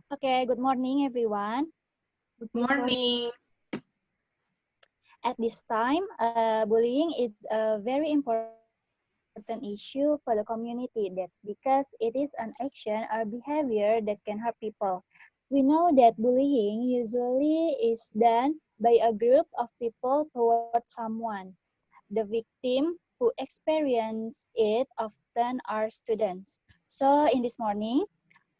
Okay, good morning, everyone. Good morning. At this time, bullying is a very important issue for the community. That's because it is an action or behavior that can hurt people. We know that bullying usually is done by a group of people towards someone. The victim who experience it often are students. So in this morning,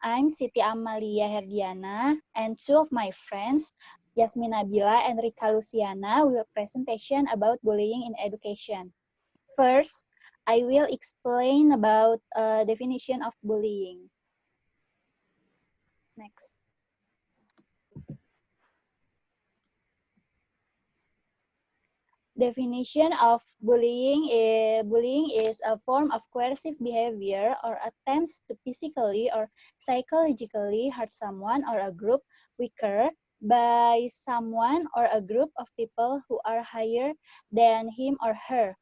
I'm Siti Amalia Herdiana, and two of my friends, Yasmin Nabila and Rika Luciana, will presentation about bullying in education. First, I will explain about definition of bullying. Next. Definition of bullying is a form of coercive behavior or attempts to physically or psychologically hurt someone or a group weaker by someone or a group of people who are higher than him or her.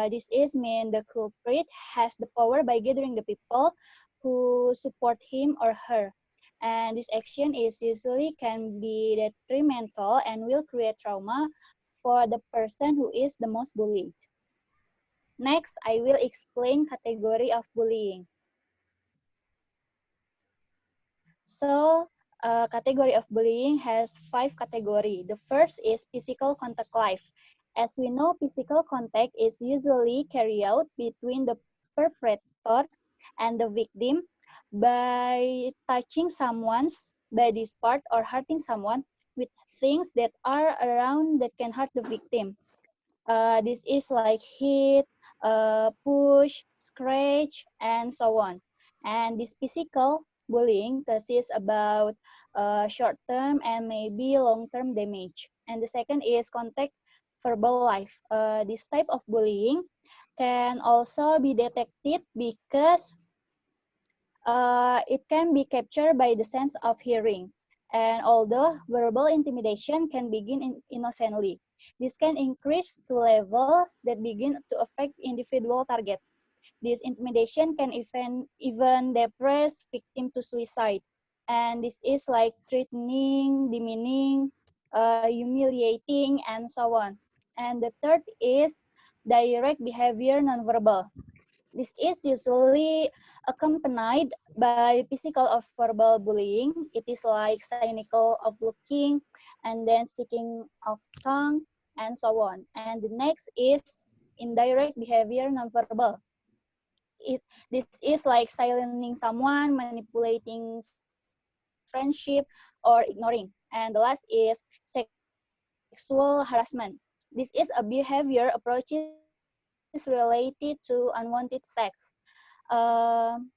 This is mean the culprit has the power by gathering the people who support him or her. And this action is usually can be detrimental and will create trauma for the person who is the most bullied. Next, I will explain category of bullying. So, category of bullying has 5 categories. The first is physical contact life. As we know, physical contact is usually carried out between the perpetrator and the victim by touching someone's body part or hurting someone with things that are around that can hurt the victim. This is like hit, push, scratch, and so on. And this physical bullying causes about short-term and maybe long-term damage. And the second is contact verbal life. This type of bullying can also be detected because it can be captured by the sense of hearing. And although verbal intimidation can begin innocently, this can increase to levels that begin to affect individual target. This intimidation can even depress victim to suicide. And this is like threatening, demeaning, humiliating, and so on. And the third is direct behavior nonverbal. This is usually accompanied by physical or verbal bullying. It is like cynical of looking and then sticking of tongue and so on. And the next is indirect behavior nonverbal. This is like silencing someone, manipulating friendship, or ignoring. And the last is sexual harassment. This is a behavior approaches related to unwanted sex. Um,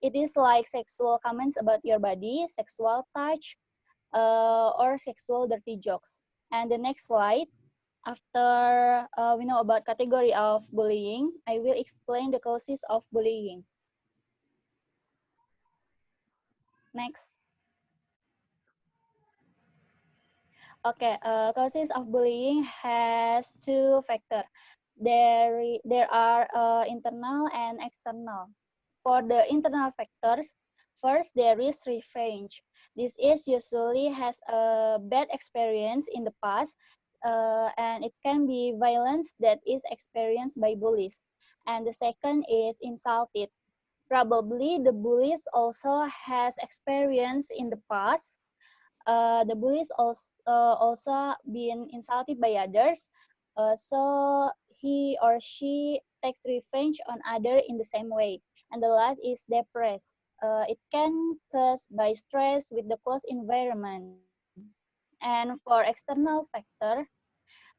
it is like sexual comments about your body, sexual touch, or sexual dirty jokes. And the next slide, after we know about category of bullying, I will explain the causes of bullying. Next. Okay, causes of bullying has two factors. There are internal and external. For the internal factors, first there is revenge. This is usually has a bad experience in the past, and it can be violence that is experienced by bullies. And the second is insulted. Probably the bullies also has experience in the past. The bullies also been insulted by others, so he or she takes revenge on other in the same way. And the last is depressed. It can cause by stress with the close environment. And for external factor,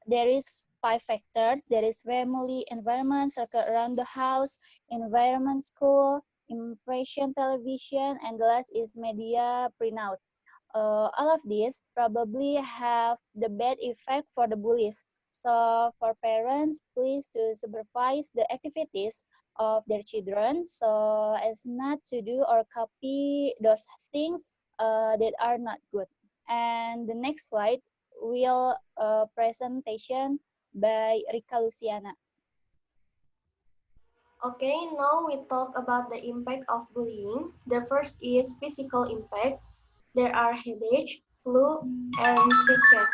there is 5 factors. There is family, environment, circle around the house, environment, school, impression, television, and the last is media printout. All of these probably have the bad effect for the bullies. So for parents, please to supervise the activities of their children so as not to do or copy those things that are not good. And the next slide will presentation by Rika Luciana. Okay, now we talk about the impact of bullying. The first is physical impact. There are headache, flu, and sickness.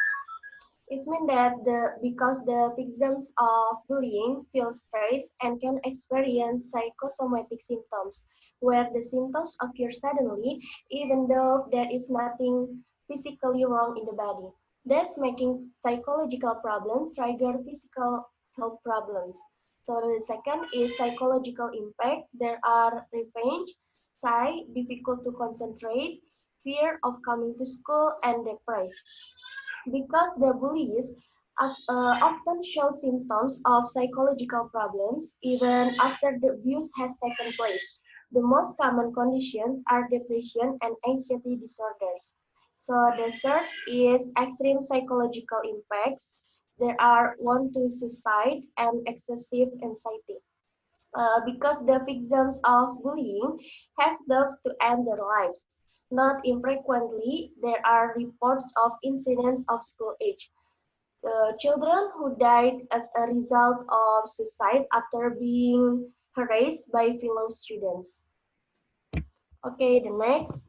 It means that because the victims of bullying feel stress and can experience psychosomatic symptoms, where the symptoms occur suddenly, even though there is nothing physically wrong in the body, thus making psychological problems trigger physical health problems. So the second is psychological impact. There are revenge, sigh, difficult to concentrate, fear of coming to school, and depression because the bullies often show symptoms of psychological problems even after the abuse has taken place. The most common conditions are depression and anxiety disorders. So the third is extreme psychological impacts. There are one to suicide and excessive anxiety. Because the victims of bullying have those to end their lives. Not infrequently, there are reports of incidents of school age. Children who died as a result of suicide after being harassed by fellow students. Okay, the next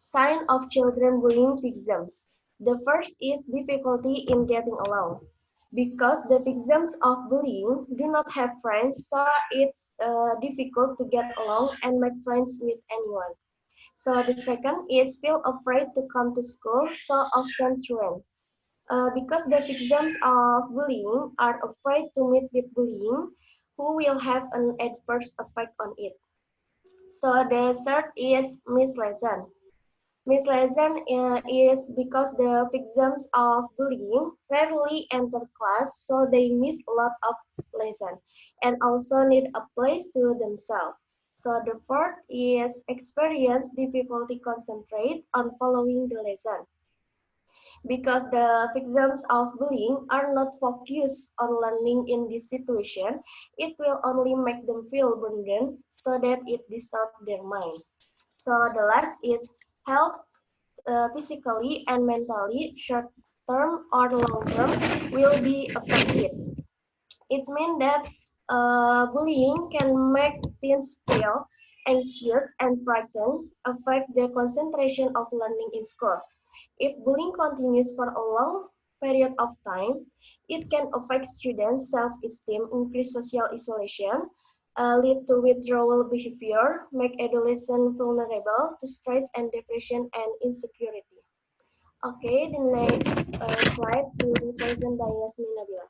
sign of children bullying victims. The first is difficulty in getting along. Because the victims of bullying do not have friends, so it's difficult to get along and make friends with anyone. So the second is feel afraid to come to school, so often truant. Because the victims of bullying are afraid to meet with bullying, who will have an adverse effect on it. So the third is mislesion. Mislesion is because the victims of bullying rarely enter class, so they miss a lot of lessons and also need a place to themselves. So the fourth is experience difficulty concentrate on following the lesson because the victims of bullying are not focused on learning in this situation, it will only make them feel burdened so that it disturbs their mind. So the last is health physically and mentally, short term or long term, will be affected. It means that bullying can make teens feel anxious and frightened, affect their concentration of learning in school. If bullying continues for a long period of time, it can affect students' self-esteem, increase social isolation, lead to withdrawal behavior, make adolescents vulnerable to stress and depression and insecurity. Okay, the next slide will be presented by Yasmin Nabila.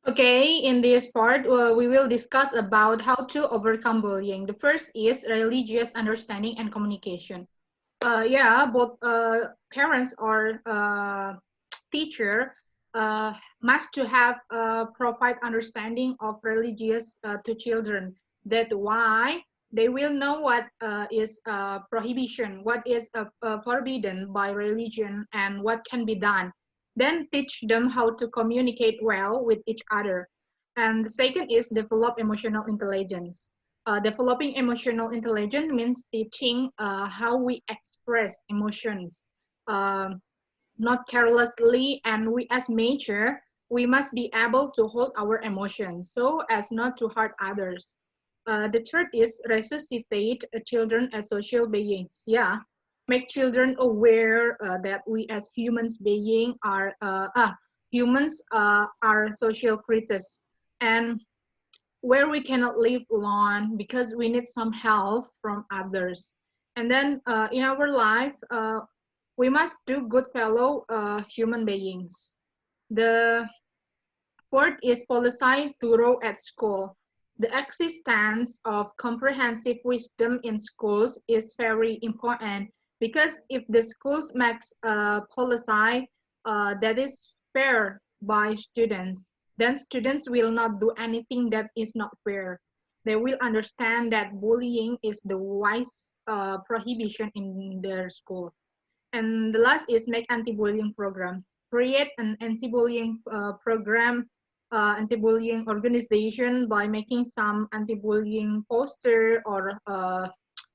Okay, in this part, we will discuss about how to overcome bullying. The first is religious understanding and communication. Yeah, both parents or teacher must to have provide understanding of religious to children. That why they will know what is prohibition, what is forbidden by religion, and what can be done. Then teach them how to communicate well with each other. And the second is develop emotional intelligence. Developing emotional intelligence means teaching how we express emotions, um, not carelessly, and we as mature, we must be able to hold our emotions so as not to hurt others. The third is resuscitate children as social beings. Yeah, make children aware that we as humans being are humans are social creatures, and where we cannot live alone because we need some help from others. And then in our life, we must do good fellow human beings. The fourth is policy thorough at school. The existence of comprehensive wisdom in schools is very important because if the schools makes a policy that is fair by students, then students will not do anything that is not fair. They will understand that bullying is the wise prohibition in their school. And the last is make anti-bullying program. Create an anti-bullying program, anti-bullying organization by making some anti-bullying poster or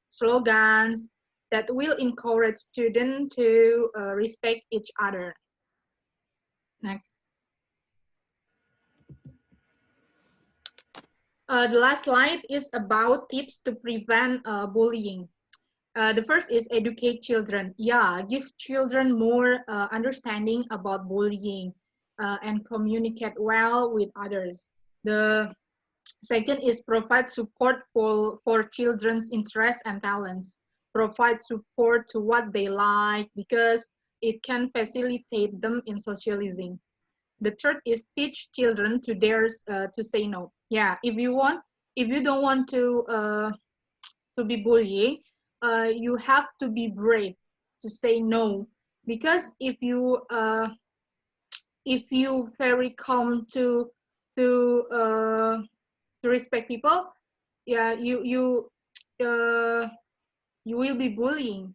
slogans that will encourage students to respect each other. Next. The last slide is about tips to prevent bullying. The first is educate children. Yeah, give children more understanding about bullying and communicate well with others. The second is provide support for children's interests and talents. Provide support to what they like because it can facilitate them in socializing. The third is teach children to dare to say no. Yeah, if you don't want to be bullying, you have to be brave to say no. Because if you very calm to to respect people, yeah, uh, you will be bullying.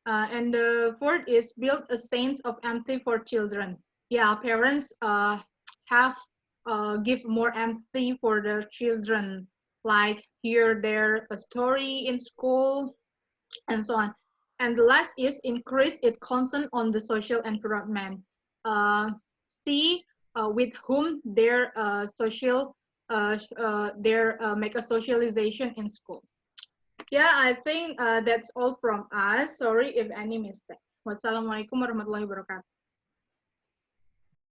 And the fourth is build a sense of empathy for children. Yeah, parents have give more empathy for their children, like hear their story in school and so on. And the last is increase its concern on the social environment. See with whom their make a socialization in school. Yeah, I think that's all from us. Sorry if any mistake. Wassalamualaikum warahmatullahi wabarakatuh.